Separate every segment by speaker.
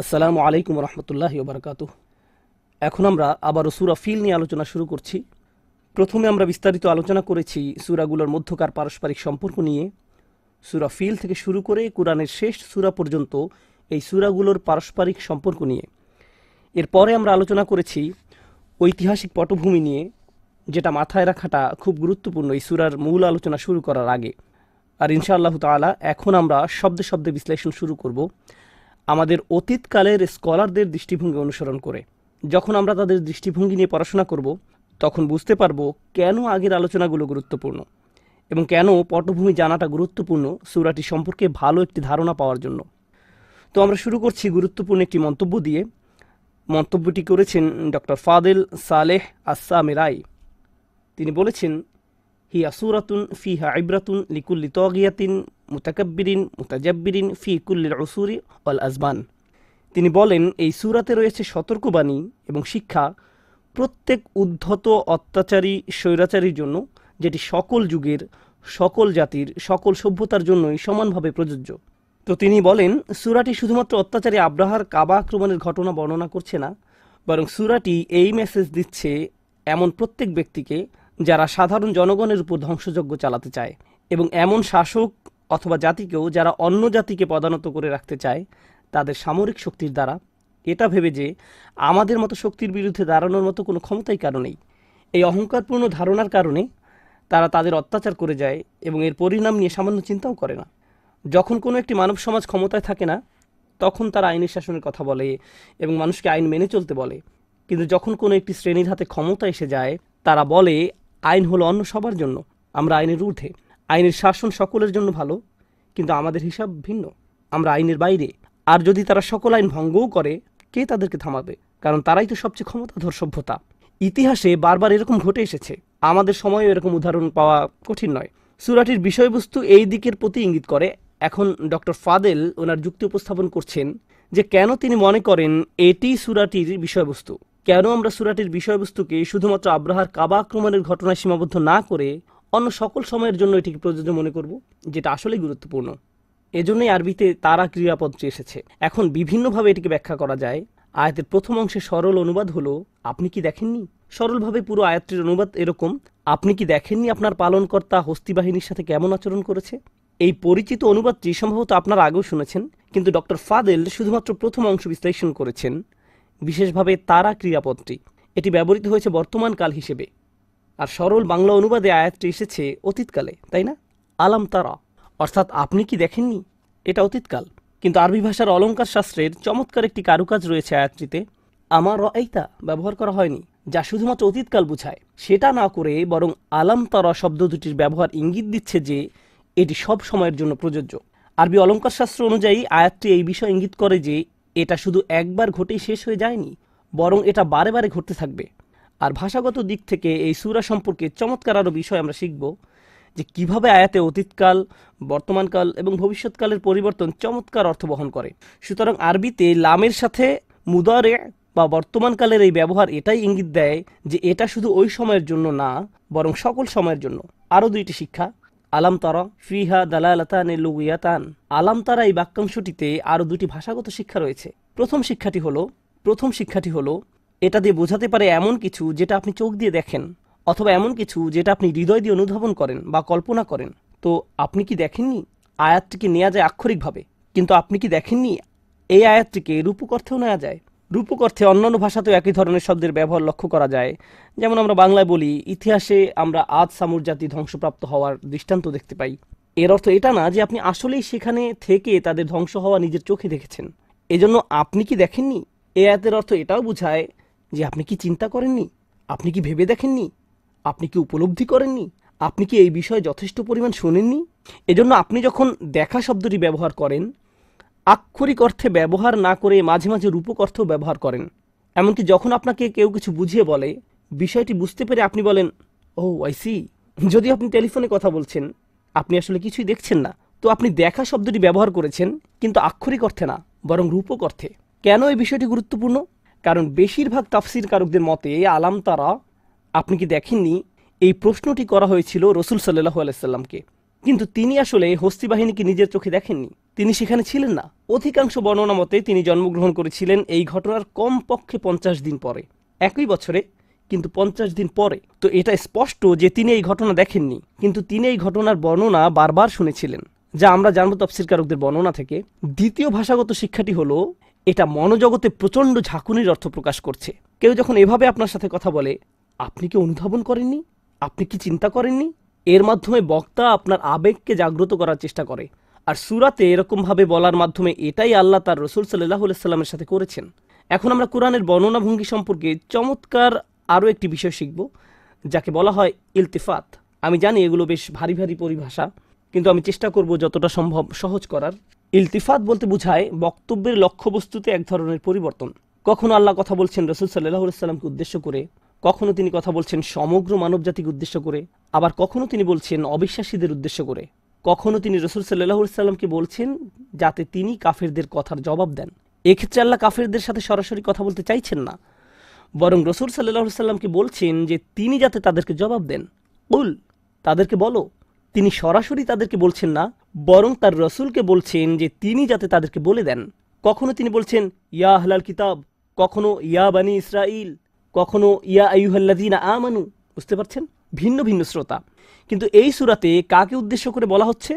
Speaker 1: আসসালামু আলাইকুম রহমতুল্লাহি ওবরাকাতুহ। এখন আমরা আবারও সূরা ফিল নিয়ে আলোচনা শুরু করছি। প্রথমে আমরা বিস্তারিত আলোচনা করেছি সূরাগুলোর মধ্যকার পারস্পরিক সম্পর্ক নিয়ে। সূরা ফিল থেকে শুরু করে কুরআনের শেষ সূরা পর্যন্ত এই সূরাগুলোর পারস্পরিক সম্পর্ক নিয়ে। এরপরে আমরা আলোচনা করেছি ঐতিহাসিক পটভূমি নিয়ে, যেটা মাথায় রাখাটা খুব গুরুত্বপূর্ণ এই সূরার মূল আলোচনা শুরু করার আগে। আর ইনশাআল্লাহ তাআলা এখন আমরা শব্দে শব্দে বিশ্লেষণ শুরু করব আমাদের অতীতকালের স্কলারদের দৃষ্টিভঙ্গি অনুসরণ করে। যখন আমরা তাদের দৃষ্টিভঙ্গি নিয়ে পড়াশোনা করব, তখন বুঝতে পারবো কেন আগের আলোচনাগুলো গুরুত্বপূর্ণ এবং কেন পটভূমি জানাটা গুরুত্বপূর্ণ সূরাটি সম্পর্কে ভালো একটি ধারণা পাওয়ার জন্য। তো আমরা শুরু করছি গুরুত্বপূর্ণ একটি মন্তব্য দিয়ে। মন্তব্যটি করেছেন ডক্টর ফাদেল সালেহ আস-সামিরাই। তিনি বলেছেন, হিয়া সূরাতুন ফিহা ইবরাতুন লিকুল্লি তাগিয়াতিন মুতাকাব্বিরিন মুতাজাব্বিরিন ফি কুল্লিল উসুরি ওয়াল আজমান। তিনি বলেন, এই সূরাতে রয়েছে সতর্কবাণী এবং শিক্ষা প্রত্যেক উদ্ধত অত্যাচারী স্বৈরাচারীর জন্য, যেটি সকল যুগের, সকল জাতির, সকল সভ্যতার জন্যই সমানভাবে প্রযোজ্য। তো তিনি বলেন, সূরাটি শুধুমাত্র অত্যাচারী আব্রাহার কাবা আক্রমণের ঘটনা বর্ণনা করছে না, বরং সূরাটি এই মেসেজ দিচ্ছে এমন প্রত্যেক ব্যক্তিকে যারা সাধারণ জনগণের উপর ধ্বংসযজ্ঞ চালাতে চায়, এবং এমন শাসক অথবা জাতিকেও যারা অন্য জাতিকে পদানত করে রাখতে চায় তাদের সামরিক শক্তির দ্বারা, এটা ভেবে যে আমাদের মতো শক্তির বিরুদ্ধে দাঁড়ানোর মতো কোনো ক্ষমতাই কারো নেই। এই অহংকারপূর্ণ ধারণার কারণে তারা তাদের অত্যাচার করে যায় এবং এর পরিণাম নিয়ে সামান্য চিন্তাও করে না। যখন কোনো একটি মানব সমাজ ক্ষমতায় থাকে না, তখন তারা আইনের শাসনের কথা বলে এবং মানুষকে আইন মেনে চলতে বলে। কিন্তু যখন কোনো একটি শ্রেণীর হাতে ক্ষমতা এসে যায়, তারা বলে আইন হলো অন্য সবার জন্য, আমরা আইনের ঊর্ধ্বে, আইনের শাসন সকলের জন্য ভালো, কিন্তু আমাদের হিসাব ভিন্ন, আমরা আইনের বাইরে। আর যদি তারা সকল আইন ভঙ্গও করে, কে তাদেরকে থামাবে? কারণ তারাই তো সবচেয়ে ক্ষমতাধর সভ্যতা। ইতিহাসে বারবার এরকম ঘটে এসেছে, আমাদের সময়েও এরকম উদাহরণ পাওয়া কঠিন নয়। সূরাটির বিষয়বস্তু এই দিকের প্রতি ইঙ্গিত করে। এখন ডক্টর ফাদেল ওনার যুক্তি উপস্থাপন করছেন যে কেন তিনি মনে করেন এটি সূরাটির বিষয়বস্তু। কেন আমরা সূরাটির বিষয়বস্তুকে শুধুমাত্র আব্রাহার কাবা আক্রমণের ঘটনায় সীমাবদ্ধ না করে অন্য সকল সময়ের জন্য এটিকে প্রযোজ্য মনে করব, যেটা আসলেই গুরুত্বপূর্ণ। এজন্যই আরবিতে তারা ক্রিয়াপদটি এসেছে। এখন বিভিন্নভাবে এটিকে ব্যাখ্যা করা যায়। আয়াতের প্রথম অংশে সরল অনুবাদ হলো, আপনি কি দেখেননি? সরলভাবে পুরো আয়াতটির অনুবাদ এরকম, আপনি কি দেখেননি আপনার পালনকর্তা হস্তি বাহিনীর সাথে কেমন আচরণ করেছে? এই পরিচিত অনুবাদটি সম্ভবত আপনারা আগেও শুনেছেন, কিন্তু ডক্টর ফাদেল শুধুমাত্র প্রথম অংশ বিশ্লেষণ করেছেন, বিশেষভাবে তারা ক্রিয়াপদটি। এটি ব্যবহৃত হয়েছে বর্তমান কাল হিসেবে, আর সরল বাংলা অনুবাদে আয়াতটি এসেছে অতীতকালে, তাই না? আলাম তারা, অর্থাৎ আপনি কি দেখেননি, এটা অতীতকাল। কিন্তু আরবি ভাষার অলঙ্কার শাস্ত্রের চমৎকার একটি কারুকাজ রয়েছে আয়াতটিতে। আমার এইতা ব্যবহার করা হয়নি, যা শুধুমাত্র অতীতকাল বোঝায়। সেটা না করে বরং আলাম তারা শব্দ দুটির ব্যবহার ইঙ্গিত দিচ্ছে যে এটি সব সময়ের জন্য প্রযোজ্য। আরবি অলঙ্কার শাস্ত্র অনুযায়ী আয়াতটি এই বিষয় ইঙ্গিত করে যে এটা শুধু একবার ঘটেই শেষ হয়ে যায়নি, বরং এটা বারে বারে ঘটতে থাকবে। আর ভাষাগত দিক থেকে এই সূরা সম্পর্কে চমৎকার আরও বিষয় আমরা শিখব, যে কিভাবে আয়াতে অতীতকাল, বর্তমানকাল এবং ভবিষ্যৎকালের পরিবর্তন চমৎকার অর্থ বহন করে। সুতরাং আরবিতে লামের সাথে মুদারে বা বর্তমানকালের এই ব্যবহার এটাই ইঙ্গিত দেয় যে এটা শুধু ওই সময়ের জন্য না, বরং সকল সময়ের জন্য। আরও দুইটি শিক্ষা, আলাম তারা ফিহা দালালাতান লুগিয়াতান। আলাম তারা এই বাক্যাংশটিতে আরও দুটি ভাষাগত শিক্ষা রয়েছে। প্রথম শিক্ষাটি হলো এটা দিয়ে বোঝাতে পারে এমন কিছু যেটা আপনি চোখ দিয়ে দেখেন, অথবা এমন কিছু যেটা আপনি হৃদয় দিয়ে অনুধাবন করেন বা কল্পনা করেন। তো আপনি কি দেখেননি আয়াতটিকে নেওয়া যায় আক্ষরিকভাবে, কিন্তু আপনি কি দেখেননি এই আয়াতটিকে রূপক অর্থেও নেওয়া যায়। রূপক অর্থে অন্যান্য ভাষাতেও একই ধরনের শব্দের ব্যবহার লক্ষ্য করা যায়। যেমন আমরা বাংলায় বলি, ইতিহাসে আমরা আজ সামুর জাতি ধ্বংসপ্রাপ্ত হওয়ার দৃষ্টান্ত দেখতে পাই। এর অর্থ এটা না যে আপনি আসলেই সেখানে থেকে তাদের ধ্বংস হওয়া নিজের চোখে দেখেছেন। এজন্য আপনি কি দেখেননি এই আয়াতের অর্থ এটাও বোঝায় যে আপনি কি চিন্তা করেননি, আপনি কি ভেবে দেখেননি, আপনি কি উপলব্ধি করেননি, আপনি কি এই বিষয়ে যথেষ্ট পরিমাণ শোনেননি। এজন্য আপনি যখন দেখা শব্দটি ব্যবহার করেন, আক্ষরিক অর্থে ব্যবহার না করে মাঝে মাঝে রূপক অর্থেও ব্যবহার করেন। এমনকি যখন আপনাকে কেউ কিছু বুঝিয়ে বলে, বিষয়টি বুঝতে পেরে আপনি বলেন, ও আই সি। যদি আপনি টেলিফোনে কথা বলছেন, আপনি আসলে কিছুই দেখছেন না, তো আপনি দেখা শব্দটি ব্যবহার করেছেন, কিন্তু আক্ষরিক অর্থে না, বরং রূপক অর্থে। কেন এই বিষয়টি গুরুত্বপূর্ণ? কারণ বেশিরভাগ তাফসির কারকদের মতে আলাম তারা, আপনি কি দেখেননি, এই প্রশ্নটি করা হয়েছিল রসুল সাল্লাল্লাহু আলাইহি সাল্লামকে। কিন্তু তিনি আসলে হস্তি বাহিনীকে নিজের চোখে দেখেননি, তিনি সেখানে ছিলেন না। অধিকাংশ বর্ণনা মতে তিনি জন্মগ্রহণ করেছিলেন এই ঘটনার কমপক্ষে 50 দিন পরে, একই বছরে কিন্তু 50 দিন পরে। তো এটা স্পষ্ট যে তিনি এই ঘটনা দেখেননি, কিন্তু তিনি এই ঘটনার বর্ণনা বারবার শুনেছিলেন, যা আমরা জানব তাফসীরকারকদের বর্ণনা থেকে। দ্বিতীয় ভাষাগত শিক্ষাটি হলো এটা মনোজগতে প্রচণ্ড ঝাঁকুনির অর্থ প্রকাশ করছে। কেউ যখন এভাবে আপনার সাথে কথা বলে, আপনি কি অনুধাবন করেননি? আপনি কি চিন্তা করেননি? এর মাধ্যমে বক্তা আপনার আবেগকে জাগ্রত করার চেষ্টা করে। আর সূরাতে এরকমভাবে বলার মাধ্যমে এটাই আল্লাহ তার রসুল সাল্লাল্লাহু আলাইহি সাল্লামের সাথে করেছেন। এখন আমরা কোরআনের বর্ণনা ভঙ্গি সম্পর্কে চমৎকার আরও একটি বিষয় শিখব, যাকে বলা হয় ইলতিফাত। আমি জানি এগুলো বেশ ভারী ভারী পরিভাষা, কিন্তু আমি চেষ্টা করব যতটা সম্ভব সহজ করার। ইলতিফাত বলতে বোঝায় বক্তব্যের লক্ষ্যবস্তুতে এক ধরনের পরিবর্তন। কখনো আল্লাহ কথা বলছেন রসুল সাল্লাল্লাহু আলাইহি সাল্লামকে উদ্দেশ্য করে, কখনো তিনি কথা বলছেন সমগ্র মানবজাতিকে উদ্দেশ্য করে, আবার কখনো তিনি বলছেন অবিশ্বাসীদের উদ্দেশ্য করে, কখনো তিনি রসুল সাল্লাল্লাহু আলাইহি সাল্লামকে বলছেন যাতে তিনি কাফেরদের কথার জবাব দেন। এক্ষেত্রে আল্লাহ কাফেরদের সাথে সরাসরি কথা বলতে চাইছেন না, বরং রসুল সাল্লাল্লাহু আলাইহি সাল্লামকে বলছেন যে তিনি যাতে তাদেরকে জবাব দেন। কুল, তাদেরকে বলো। তিনি সরাসরি তাদেরকে বলছেন না, বরং তার রসুলকে বলছেন যে তিনি যাতে তাদেরকে বলে দেন। কখনো তিনি বলছেন ইয়া আহলাল কিতাব, কখনো ইয়া বানি ইসরাইল, কখনো ইয়া আইয়ুহাল্লাযীনা আমানু। বুঝতে পারছেন? ভিন্ন ভিন্ন শ্রোতা। কিন্তু এই সূরাতে কাকে উদ্দেশ্য করে বলা হচ্ছে?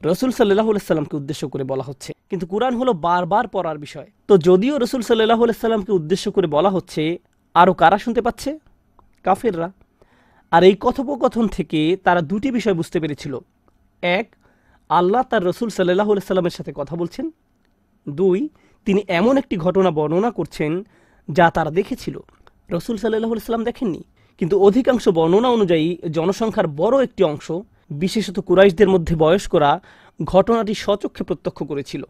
Speaker 1: রসুল সাল্লাল্লাহু আলাইহি সাল্লামকে উদ্দেশ্য করে বলা হচ্ছে। কিন্তু কুরআন হলো বারবার পড়ার বিষয়। তো যদিও রসুল সাল্লাল্লাহু আলাইহি সাল্লামকে উদ্দেশ্য করে বলা হচ্ছে, আরও কারা শুনতে পাচ্ছে? কাফেররা। আর এই কথোপকথন থেকে তারা দুটি বিষয় বুঝতে পেরেছিল। এক, আল্লাহ তার রসুল সাল্লাল্লাহু আলাইহি সাল্লামের সাথে কথা বলছেন। দুই, তিনি এমন একটি ঘটনা বর্ণনা করছেন যা তারা দেখেছিল, রসুল সাল্লাল্লাহু আলাইহি সাল্লাম দেখেননি। কিন্তু অধিকাংশ বর্ণনা অনুযায়ী জনসংখ্যার বড় একটি অংশ, বিশেষত কুরাইশদের মধ্যে বয়স্করা ঘটনাটি স্বচক্ষে প্রত্যক্ষ করেছিল।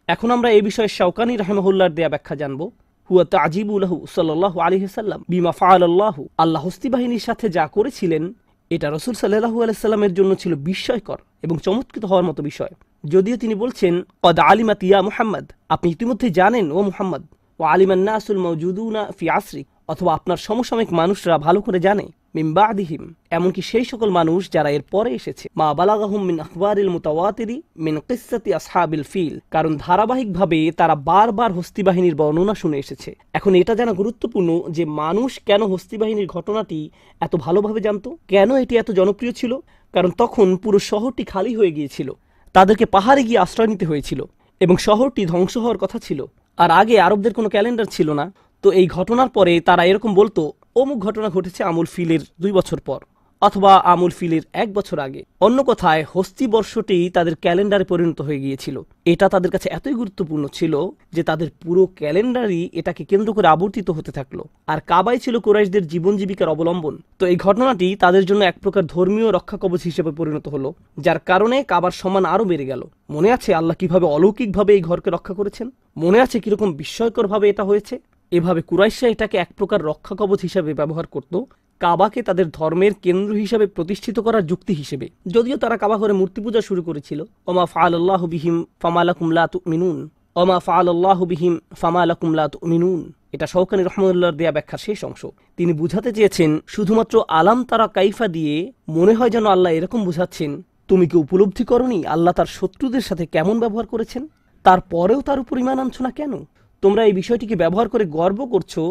Speaker 1: এখন আমরা এই বিষয়ে শাওকানি রাহিমাহুল্লাহর দেয়া ব্যাখ্যা জানব। হুয়া তাজিবু লাহু সাল্লাল্লাহু আলাইহি সাল্লাম বিমা ফাআলাল্লাহু। আল্লাহ হস্তি বাহিনীর সাথে যা করেছিলেন এটা রসুল সাল্লাল্লাহু আলাইহি সাল্লামের জন্য ছিল বিস্ময়কর এবং চমৎকৃত হওয়ার মতো বিষয়। যদিও তিনি বলছেন কদ আলিমাত ইয়া মুহাম্মদ, আপনি ইতিমধ্যে জানেন ও মুহাম্মদ, ওয়া আলিমান নাসুল মাওজুদুনা ফি আসরি, অথবা আপনার সমসাময়িক মানুষরা ভালো করে জানে, মিন বাদিহিম, এমনকি সেই সকল মানুষ যারা এর পরে এসেছে, মা বালাগাহুম মিন আখবারিল মুতাওয়াতিরি মিন কিসসাতি আসহাবিল ফিল, কারণ ধারাবাহিকভাবে তারা বারবার হস্তি বাহিনীর বর্ণনা শুনে এসেছে। এখন এটা জানা গুরুত্বপূর্ণ যে মানুষ কেন হস্তি বাহিনীর ঘটনাটি এত ভালোভাবে জানতো, কেন এটি এত জনপ্রিয় ছিল। কারণ তখন পুরো শহরটি খালি হয়ে গিয়েছিল, তাদেরকে পাহাড়ে গিয়ে আশ্রয় নিতে হয়েছিল এবং শহরটি ধ্বংস হওয়ার কথা ছিল। আর আগে আরবদের কোনো ক্যালেন্ডার ছিল না। তো এই ঘটনার পরে তারা এরকম বলতো, অমুক ঘটনা ঘটেছে আমুল ফিলের 2 বছর পর, অথবা আমুল ফিলের 1 বছর আগে। অন্য কথায় হস্তি বর্ষটি তাদের ক্যালেন্ডারে পরিণত হয়ে গিয়েছিল। এটা তাদের কাছে এতই গুরুত্বপূর্ণ ছিল যে তাদের পুরো ক্যালেন্ডারই এটাকে কেন্দ্র করে আবর্তিত হতে থাকলো। আর কাবাই ছিল কুরাইশদের জীবন জীবিকার অবলম্বন। তো এই ঘটনাটি তাদের জন্য এক প্রকার ধর্মীয় রক্ষা কবচ হিসেবে পরিণত হলো, যার কারণে কাবার সম্মান আরো বেড়ে গেল। মনে আছে আল্লাহ কিভাবে অলৌকিকভাবে এই ঘরকে রক্ষা করেছেন? মনে আছে কিরকম বিস্ময়করভাবে এটা হয়েছে? এভাবে কুরাইশরা এটাকে এক প্রকার রক্ষা কবচ হিসেবে ব্যবহার করত, কাবাকে তাদের ধর্মের কেন্দ্র হিসেবে প্রতিষ্ঠিত করার যুক্তি হিসেবে। যদিও তারা কাবা ঘরে মূর্তি পূজা শুরু করেছিল। ওমা ফাআলাল্লাহু বিহিম ফামা লাকুম লা তুমিনুন, ওমা ফাআলাল্লাহু বিহিম ফামা লাকুম লা তুমিনুন। এটা শাওকানি রাহমাতুল্লাহর দেয়া ব্যাখ্যার শেষ অংশ। তিনি বুঝাতে চেয়েছেন শুধুমাত্র আলাম তারা কাইফা দিয়ে মনে হয় যেন আল্লাহ এরকম বুঝাচ্ছেন, তুমি কি উপলব্ধি করনি আল্লাহ তার শত্রুদের সাথে কেমন ব্যবহার করেছেন? তারপরেও তার উপর ঈমান আনছো না কেন? তোমরা এই বিষয়টিকে ব্যবহার করে গর্ব করছো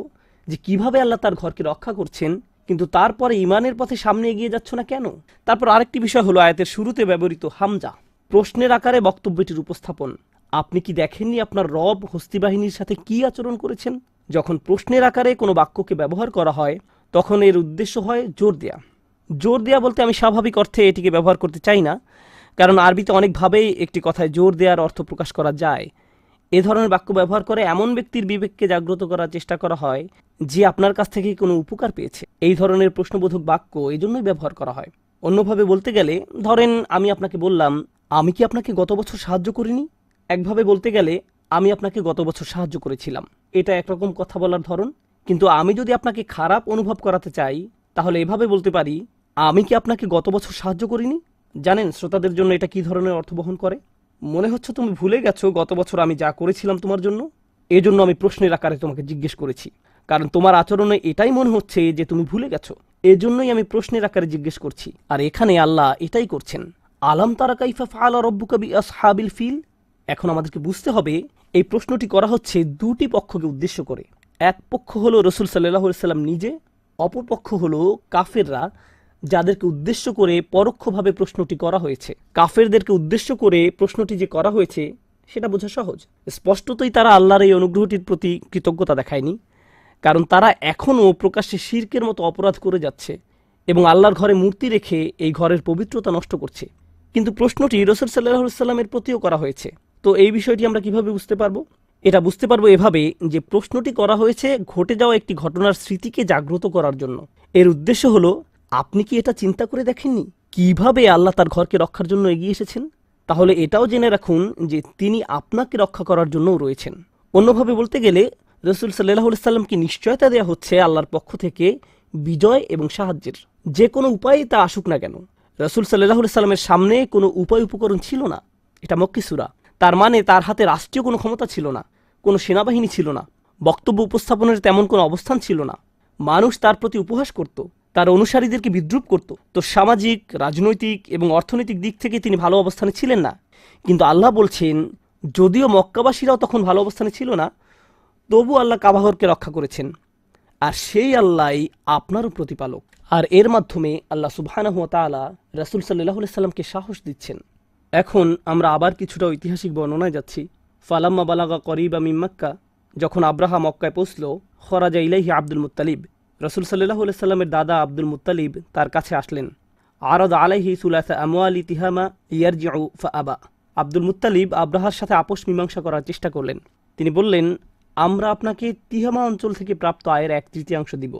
Speaker 1: যে কিভাবে আল্লাহ তার ঘরকে রক্ষা করছেন, কিন্তু তারপরে ঈমানের পথে সামনে এগিয়ে যাচ্ছ না কেন? তারপর আরেকটি বিষয় হলো আয়াতের শুরুতে ব্যবহৃত হামজা, প্রশ্নের আকারে বক্তব্যটির উপস্থাপন। আপনি কি দেখেননি আপনার রব হস্তি বাহিনীর সাথে কি আচরণ করেছেন? যখন প্রশ্নের আকারে কোনো বাক্যকে ব্যবহার করা হয় তখন এর উদ্দেশ্য হয় জোর দেয়া। জোর দেয়া বলতে আমি স্বাভাবিক অর্থে এটিকে ব্যবহার করতে চাই না, কারণ আরবিতে অনেকভাবেই একটি কথায় জোর দেওয়ার অর্থ প্রকাশ করা যায়। এ ধরনের বাক্য ব্যবহার করে এমন ব্যক্তির বিবেককে জাগ্রত করার চেষ্টা করা হয় যে আপনার কাছ থেকে কোনো উপকার পেয়েছে। এই ধরনের প্রশ্নবোধক বাক্য এই জন্যই ব্যবহার করা হয়। অন্যভাবে বলতে গেলে, ধরেন আমি আপনাকে বললাম, আমি কি আপনাকে গত বছর সাহায্য করিনি? একভাবে বলতে গেলে, আমি আপনাকে গত বছর সাহায্য করেছিলাম। এটা একরকম কথা বলার ধরন। কিন্তু আমি যদি আপনাকে খারাপ অনুভব করাতে চাই তাহলে এভাবে বলতে পারি, আমি কি আপনাকে গত বছর সাহায্য করিনি? জানেন শ্রোতাদের জন্য এটা কি ধরনের অর্থ বহন করে? মনে হচ্ছে তুমি ভুলে গেছো গত বছর আমি যা করেছিলাম তোমার জন্য। এজন্য আমি প্রশ্নের আকারে তোমাকে জিজ্ঞেস করেছি, কারণ তোমার আচরণে এটাই মনে হচ্ছে যে তুমি ভুলে গেছো। এজন্যই আমি প্রশ্নের আকারে জিজ্ঞেস করছি। আর এখানে আল্লাহ এটাই করছেন। আলাম তারা কাইফা ফাআলা রাব্বুকা বিআসহাবিল ফিল। এখন আমাদেরকে বুঝতে হবে এই প্রশ্নটি করা হচ্ছে দুটি পক্ষকে উদ্দেশ্য করে। এক পক্ষ হলো রাসূল সাল্লাল্লাহু আলাইহি সাল্লাম নিজে, অপর পক্ষ হলো কাফেররা, যাদেরকে উদ্দেশ্য করে পরোক্ষভাবে প্রশ্নটি করা হয়েছে। কাফেরদেরকে উদ্দেশ্য করে প্রশ্নটি যে করা হয়েছে সেটা বোঝা সহজ। স্পষ্টতই তারা আল্লাহর এই অনুগ্রহটির প্রতি কৃতজ্ঞতা দেখায়নি, কারণ তারা এখনও প্রকাশ্যে শিরকের মতো অপরাধ করে যাচ্ছে এবং আল্লাহর ঘরে মূর্তি রেখে এই ঘরের পবিত্রতা নষ্ট করছে। কিন্তু প্রশ্নটি রাসূল সাল্লাল্লাহু আলাইহি সাল্লামের প্রতিও করা হয়েছে। তো এই বিষয়টি আমরা কিভাবে বুঝতে পারবো? এটা বুঝতে পারবো এভাবে যে প্রশ্নটি করা হয়েছে ঘটে যাওয়া একটি ঘটনার স্মৃতিকে জাগ্রত করার জন্য। এর উদ্দেশ্য হলো, আপনি কি এটা চিন্তা করে দেখেননি কিভাবে আল্লাহ তার ঘরকে রক্ষার জন্য এগিয়ে এসেছেন? তাহলে এটাও জেনে রাখুন যে তিনি আপনাকে রক্ষা করার জন্যও রয়েছেন। অন্যভাবে বলতে গেলে রাসূল সাল্লাল্লাহু আলাইহি সাল্লামকে নিশ্চয়তা দেওয়া হচ্ছে আল্লাহর পক্ষ থেকে বিজয় এবং সাহায্যের, যে কোনো উপায়ে তা আসুক না কেন। রাসূল সাল্লাল্লাহু আলাইহি সাল্লামের সামনে কোনো উপায় উপকরণ ছিল না। এটা মক্কি সূরা। তার মানে তার হাতে রাষ্ট্রীয় কোনো ক্ষমতা ছিল না, কোনো সেনাবাহিনী ছিল না, বক্তব্য উপস্থাপনের তেমন কোনো অবস্থান ছিল না। মানুষ তার প্রতি উপহাস করত, তার অনুসারীদেরকে বিদ্রুপ করত। তো সামাজিক, রাজনৈতিক এবং অর্থনৈতিক দিক থেকে তিনি ভালো অবস্থানে ছিলেন না। কিন্তু আল্লাহ বলছেন, যদিও মক্কাবাসীরাও তখন ভালো অবস্থানে ছিল না, তবু আল্লাহ কাবাঘরকে রক্ষা করেছেন। আর সেই আল্লাহই আপনারও প্রতিপালক। আর এর মাধ্যমে আল্লাহ সুবহানাহু ওয়া তাআলা রাসূল সাল্লাল্লাহু আলাইহি সাল্লামকে সাহস দিচ্ছেন। এখন আমরা আবার কিছুটা ঐতিহাসিক বর্ণনায় যাচ্ছি। ফালাম্মা বালাগা করিবা মিন মক্কা, যখন আব্রাহা মক্কায় পৌঁছল, খরাজা ইলাইহি আব্দুল মুত্তালিব, রাসূল সাল্লাল্লাহু আলাইহি সাল্লামের দাদা আব্দুল মুত্তালিব তার কাছে আসলেন। আরাদ আলাইহি সুলাসা আমওয়ালি তিহামা ইয়ারজিউ ফাআবা। আব্দুল মুত্তালিব আব্রাহার সাথে আপোষ মীমাংসা করার চেষ্টা করলেন। তিনি বললেন, আমরা আপনাকে তিহামা অঞ্চল থেকে প্রাপ্ত আয়ের 1/3 দিব।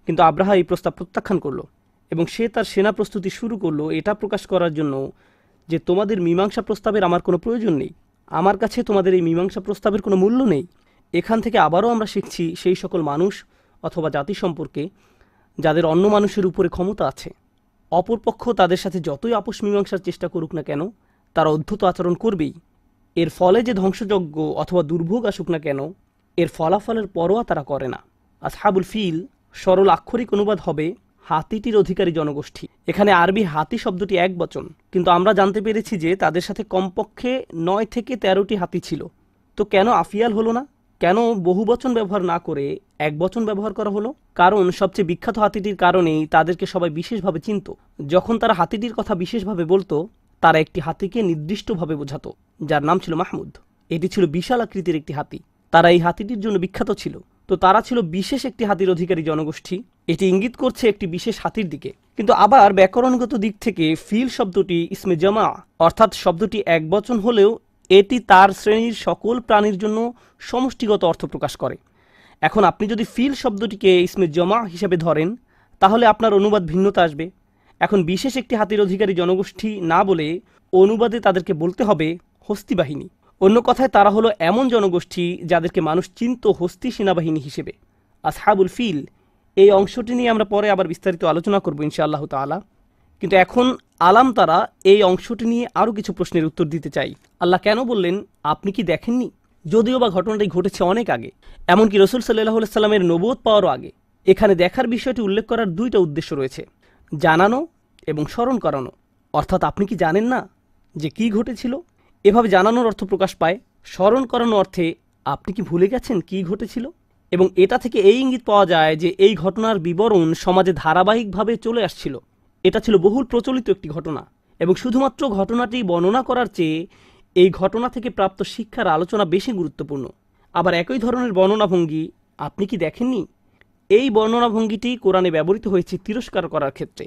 Speaker 1: কিন্তু আব্রাহা এই প্রস্তাব প্রত্যাখ্যান করল এবং সে তার সেনা প্রস্তুতি শুরু করলো এটা প্রকাশ করার জন্য যে তোমাদের মীমাংসা প্রস্তাবের আমার কোনো প্রয়োজন নেই, আমার কাছে তোমাদের এই মীমাংসা প্রস্তাবের কোনো মূল্য নেই। এখান থেকে আবারও আমরা শিখছি সেই সকল মানুষ অথবা জাতি সম্পর্কে যাদের অন্য মানুষের উপরে ক্ষমতা আছে। অপরপক্ষ তাদের সাথে যতই আপোষ মীমাংসার চেষ্টা করুক না কেন, তারা অদ্ভুত আচরণ করবেই। এর ফলে যে ধ্বংসযজ্ঞ অথবা দুর্ভোগ আসুক না কেন, এর ফলাফলের পরোয়া তারা করে না। আসহাবুল ফিল সরল আক্ষরিক অনুবাদ হবে হাতিটির অধিকারী জনগোষ্ঠী। এখানে আরবি হাতি শব্দটি একবচন, কিন্তু আমরা জানতে পেরেছি যে তাদের সাথে কমপক্ষে 9 থেকে 13টি হাতি ছিল। তো কেন আফিয়াল হলো না? কেন বহুবচন ব্যবহার না করে একবচন ব্যবহার করা হলো? কারণ সবচেয়ে বিখ্যাত হাতিটির কারণেই তাদেরকে সবাই বিশেষভাবে চিনত। যখন তারা হাতিটির কথা বিশেষভাবে বলতো, তারা একটি হাতিকে নির্দিষ্টভাবে বোঝাতো, যার নাম ছিল মাহমুদ। এটি ছিল বিশাল আকৃতির একটি হাতি। তারা এই হাতিটির জন্য বিখ্যাত ছিল। তো তারা ছিল বিশেষ একটি হাতির অধিকারী জনগোষ্ঠী। এটি ইঙ্গিত করছে একটি বিশেষ হাতির দিকে। কিন্তু আবার ব্যাকরণগত দিক থেকে ফিল শব্দটি ইসমে জামা, অর্থাৎ শব্দটি একবচন হলেও এটি তার শ্রেণীর সকল প্রাণীর জন্য সমষ্টিগত অর্থ প্রকাশ করে। এখন আপনি যদি ফিল শব্দটিকে ইসমে জামা হিসেবে ধরেন, তাহলে আপনার অনুবাদ ভিন্নতা আসবে। এখন বিশেষ একটি হাতির অধিকারী জনগোষ্ঠী না বলে অনুবাদে তাদেরকে বলতে হবে হস্তি বাহিনী। অন্য কথায় তারা হলো এমন জনগোষ্ঠী যাদেরকে মানুষ চিনত হস্তি সেনাবাহিনী হিসেবে। আসহাবুল ফিল এই অংশটি নিয়ে আমরা পরে আবার বিস্তারিত আলোচনা করব ইনশাআল্লাহ তাআলা। কিন্তু এখন আলাম তারা এই অংশটি নিয়ে আরও কিছু প্রশ্নের উত্তর দিতে চাই। আল্লাহ কেন বললেন আপনি কি দেখেননি? যদিও বা ঘটনাটি ঘটেছে অনেক আগে, এমনকি রাসূল সাল্লাল্লাহু আলাইহি সাল্লামের নবুয়ত পাওয়ারও আগে। এখানে দেখার বিষয়টি উল্লেখ করার দুইটা উদ্দেশ্য রয়েছে, জানানো এবং স্মরণ করানো। অর্থাৎ আপনি কি জানেন না যে কি ঘটেছিল? এভাবে জানানোর অর্থ প্রকাশ পায়। স্মরণ করানো অর্থে আপনি কি ভুলে গেছেন কি ঘটেছিল? এবং এটা থেকে এই ইঙ্গিত পাওয়া যায় যে এই ঘটনার বিবরণ সমাজে ধারাবাহিকভাবে চলে আসছিল। এটা ছিল বহুল প্রচলিত একটি ঘটনা এবং শুধুমাত্র ঘটনাটি বর্ণনা করার চেয়ে এই ঘটনা থেকে প্রাপ্ত শিক্ষার আলোচনা বেশি গুরুত্বপূর্ণ। আবার একই ধরনের বর্ণনাভঙ্গি আপনি কি দেখেননি? এই বর্ণনাভঙ্গিটি কোরআনে ব্যবহৃত হয়েছে তিরস্কার করার ক্ষেত্রে।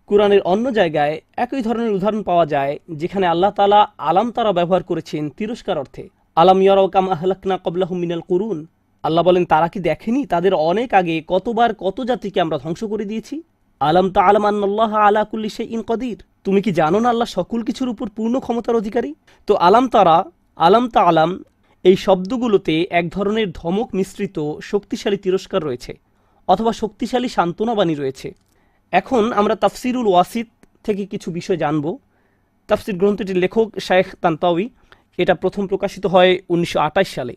Speaker 1: কোরআনের অন্য জায়গায় একই ধরনের উদাহরণ পাওয়া যায় যেখানে আল্লাহ তাআলা আলাম তারা ব্যবহার করেছেন তিরস্কার অর্থে। আলাম ইয়ারাউ কাম আহলাকনা ক্বাবলাহুম মিনাল কুরুন। আল্লাহ বলেন, তারা কি দেখেনি তাদের অনেক আগে কতবার কত জাতিকে আমরা ধ্বংস করে দিয়েছি। আলাম তা'লাম আন্নাল্লাহা আলা কুল্লি শাইইন কাদির। তুমি কি জানো না আল্লাহ সকল কিছুর উপর পূর্ণ ক্ষমতার অধিকারী? তো আলাম তারা, আলাম তা'লাম এই শব্দগুলোতে এক ধরনের ধমক মিশ্রিত শক্তিশালী তিরস্কার রয়েছে অথবা শক্তিশালী সান্ত্বনাবাণী রয়েছে। এখন আমরা তাফসিরুল ওয়াসিত থেকে কিছু বিষয় জানব। তাফসির গ্রন্থটির লেখক শায়েখ তানতাউই। এটা প্রথম প্রকাশিত হয় 1928 সালে।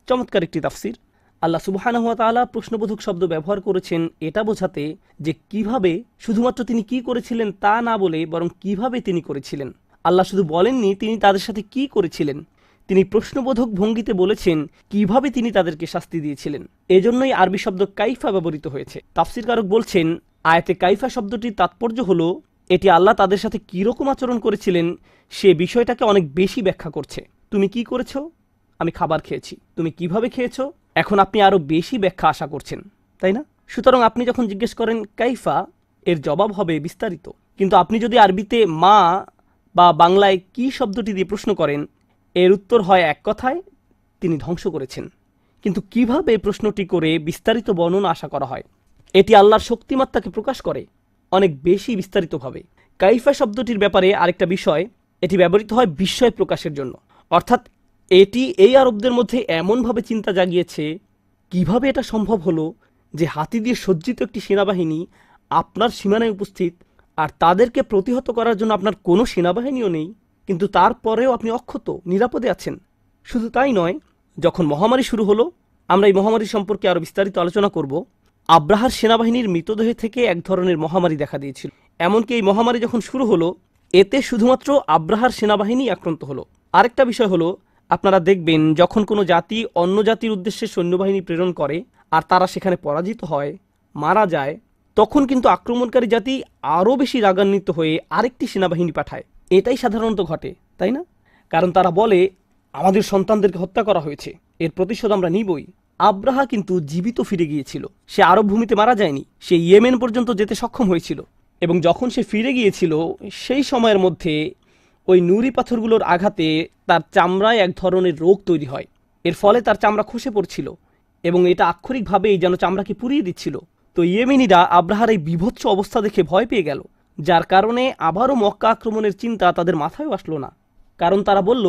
Speaker 1: চমৎকার একটি তাফসির। আল্লাহ সুবহানাহু ওয়া তাআলা প্রশ্নবোধক শব্দ ব্যবহার করেছেন এটা বোঝাতে যে কিভাবে, শুধুমাত্র তিনি কি করেছিলেন তা না বলে বরং কিভাবে তিনি করেছিলেন। আল্লাহ শুধু বলেননি তিনি তাদের সাথে কি করেছিলেন, তিনি প্রশ্নবোধক ভঙ্গিতে বলেছেন কিভাবে তিনি তাদেরকে শাস্তি দিয়েছিলেন। এজন্যই আরবি শব্দ কাইফা ব্যবহৃত হয়েছে। তাফসীরকারক বলছেন, আয়াতে কাইফা শব্দটির তাৎপর্য হলো এটি আল্লাহ তাদের সাথে কীরকম আচরণ করেছিলেন সে বিষয়টাকে অনেক বেশি ব্যাখ্যা করছে। তুমি কি করেছো? আমি খাবার খেয়েছি। তুমি কিভাবে খেয়েছো? এখন আপনি আরও বেশি ব্যাখ্যা আশা করছেন, তাই না? সুতরাং আপনি যখন জিজ্ঞেস করেন কাইফা, এর জবাব হবে বিস্তারিত। কিন্তু আপনি যদি আরবিতে মা বা বাংলায় কি শব্দটি দিয়ে প্রশ্ন করেন, এর উত্তর হয় এক কথায়, তিনি ধ্বংস করেছেন। কিন্তু কিভাবে প্রশ্নটি করে বিস্তারিত বর্ণনা আশা করা হয়? এটি আল্লাহর শক্তিমাত্রাকে প্রকাশ করে অনেক বেশি বিস্তারিতভাবে। কাইফা শব্দটির ব্যাপারে আরেকটা বিষয়, এটি ব্যবহৃত হয় বিস্ময় প্রকাশের জন্য। অর্থাৎ এটি এই আরবদের মধ্যে এমনভাবে চিন্তা জাগিয়েছে, কিভাবে এটা সম্ভব হলো যে হাতি দিয়ে সজ্জিত একটি সেনাবাহিনী আপনার সীমানায় উপস্থিত, আর তাদেরকে প্রতিহত করার জন্য আপনার কোনো সেনাবাহিনীও নেই, কিন্তু তারপরেও আপনি অক্ষত নিরাপদে আছেন। শুধু তাই নয়, যখন মহামারী শুরু হলো, আমরা এই মহামারী সম্পর্কে আরও বিস্তারিত আলোচনা করব। আব্রাহার সেনাবাহিনীর মৃতদেহ থেকে এক ধরনের মহামারী দেখা দিয়েছিল। এমনকি এই মহামারী যখন শুরু হলো, এতে শুধুমাত্র আব্রাহার সেনাবাহিনী আক্রান্ত হলো। আরেকটা বিষয় হলো, আপনারা দেখবেন যখন কোনো জাতি অন্য জাতির উদ্দেশ্যে সৈন্যবাহিনী প্রেরণ করে আর তারা সেখানে পরাজিত হয়, মারা যায়, তখন কিন্তু আক্রমণকারী জাতি আরও বেশি রাগান্বিত হয়ে আরেকটি সেনাবাহিনী পাঠায়। এটাই সাধারণত ঘটে, তাই না? কারণ তারা বলে আমাদের সন্তানদেরকে হত্যা করা হয়েছে, এর প্রতিশোধ আমরা নিবই। আব্রাহা কিন্তু জীবিত ফিরে গিয়েছিল। সে আরব ভূমিতে মারা যায়নি, সে ইয়েমেন পর্যন্ত যেতে সক্ষম হয়েছিল। এবং যখন সে ফিরে গিয়েছিল, সেই সময়ের মধ্যে ওই নুড়ি পাথরগুলোর আঘাতে তার চামড়ায় এক ধরনের রোগ তৈরি হয়। এর ফলে তার চামড়া খসে পড়ছিল এবং এটা আক্ষরিকভাবেই যেন চামড়াকে পুড়িয়ে দিচ্ছিল। তো ইয়েমেনিরা আব্রাহার এই বিভৎস অবস্থা দেখে ভয় পেয়ে গেল, যার কারণে আবারও মক্কা আক্রমণের চিন্তা তাদের মাথায়ও আসলো না। কারণ তারা বলল,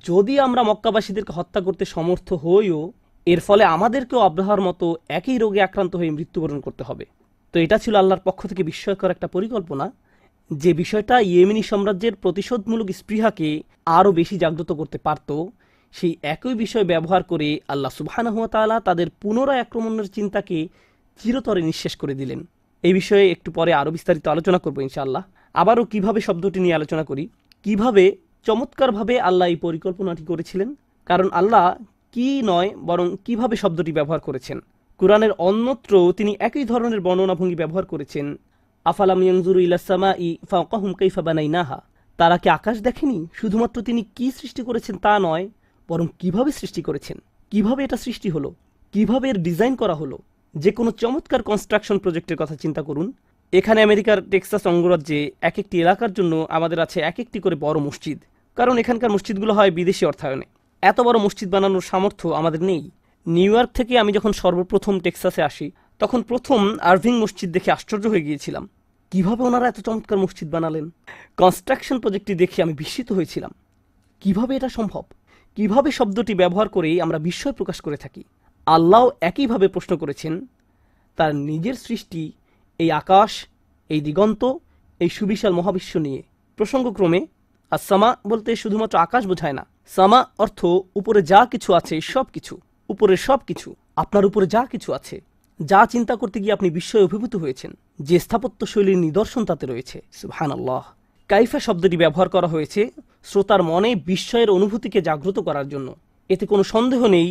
Speaker 1: যদি আমরা মক্কাবাসীদেরকে হত্যা করতে সমর্থ হইও, এর ফলে আমাদেরকেও আব্রাহার মতো একই রোগে আক্রান্ত হয়ে মৃত্যুবরণ করতে হবে। তো এটা ছিল আল্লাহর পক্ষ থেকে বিস্ময়কর একটা পরিকল্পনা, যে বিষয়টা ইয়েমেনি সাম্রাজ্যের প্রতিশোধমূলক স্পৃহাকে আরও বেশি জাগ্রত করতে পারত। সেই একই বিষয় ব্যবহার করে আল্লাহ সুবহানাহু ওয়া তাআলা তাদের পুনরায় আক্রমণের চিন্তাকে চিরতরে নিঃশেষ করে দিলেন। এই বিষয়ে একটু পরে আরও বিস্তারিত আলোচনা করবো ইনশাআল্লাহ। আবারও কিভাবে শব্দটি নিয়ে আলোচনা করি, কিভাবে চমৎকারভাবে আল্লাহ এই পরিকল্পনাটি করেছিলেন। কারণ আল্লাহ কি নয়, বরং কিভাবে শব্দটি ব্যবহার করেছেন। কুরআনের অন্যত্র তিনি একই ধরনের বর্ণনাভঙ্গি ব্যবহার করেছেন। আফালাম ইয়ানজুরু ইলাস সামাই ফাওকাহুম কাইফা বানাইনাহা। তারা কি আকাশ দেখেনি? শুধুমাত্র তিনি কি সৃষ্টি করেছেন তা নয়, বরং কিভাবে সৃষ্টি করেছেন, কিভাবে এটা সৃষ্টি হলো, কিভাবে এর ডিজাইন করা হলো। যে কোনো চমৎকার কনস্ট্রাকশন প্রজেক্টের কথা চিন্তা করুন। এখানে আমেরিকার টেক্সাস অঙ্গরাজ্যে এক একটি এলাকার জন্য আমাদের আছে এক একটি করে বড় মসজিদ, কারণ এখানকার মসজিদগুলো হয় বিদেশি অর্থায়নে। এত বড় মসজিদ বানানোর সামর্থ্য আমাদের নেই। নিউ ইয়র্ক থেকে আমি যখন সর্বপ্রথম টেক্সাসে আসি, তখন প্রথম আরভিং মসজিদ দেখে আশ্চর্য হয়ে গিয়েছিলাম, কিভাবে ওনারা এত চমৎকার মসজিদ বানালেন। কনস্ট্রাকশন প্রজেক্টটি দেখে আমি বিস্মিত হয়েছিলাম, কিভাবে এটা সম্ভব, কিভাবে শব্দটি ব্যবহার করেই আমরা বিস্ময় প্রকাশ করে থাকি। আল্লাহ একইভাবে প্রশ্ন করেছেন তার নিজের সৃষ্টি, এই আকাশ, এই দিগন্ত, এই সুবিশাল মহাবিশ্ব নিয়ে। প্রসঙ্গক্রমে আর সামা বলতে শুধুমাত্র আকাশ বোঝায় না। সামা অর্থ উপরে যা কিছু আছে সব কিছু, উপরের সব কিছু, আপনার উপরে যা কিছু আছে, যা চিন্তা করতে গিয়ে আপনি বিস্ময়ে অভিভূত হয়েছেন, যে স্থাপত্যশৈলীর নিদর্শন তাতে রয়েছে। সুবহানাল্লাহ। কাইফা শব্দটি ব্যবহার করা হয়েছে শ্রোতার মনে বিস্ময়ের অনুভূতিকে জাগ্রত করার জন্য। এতে কোনো সন্দেহ নেই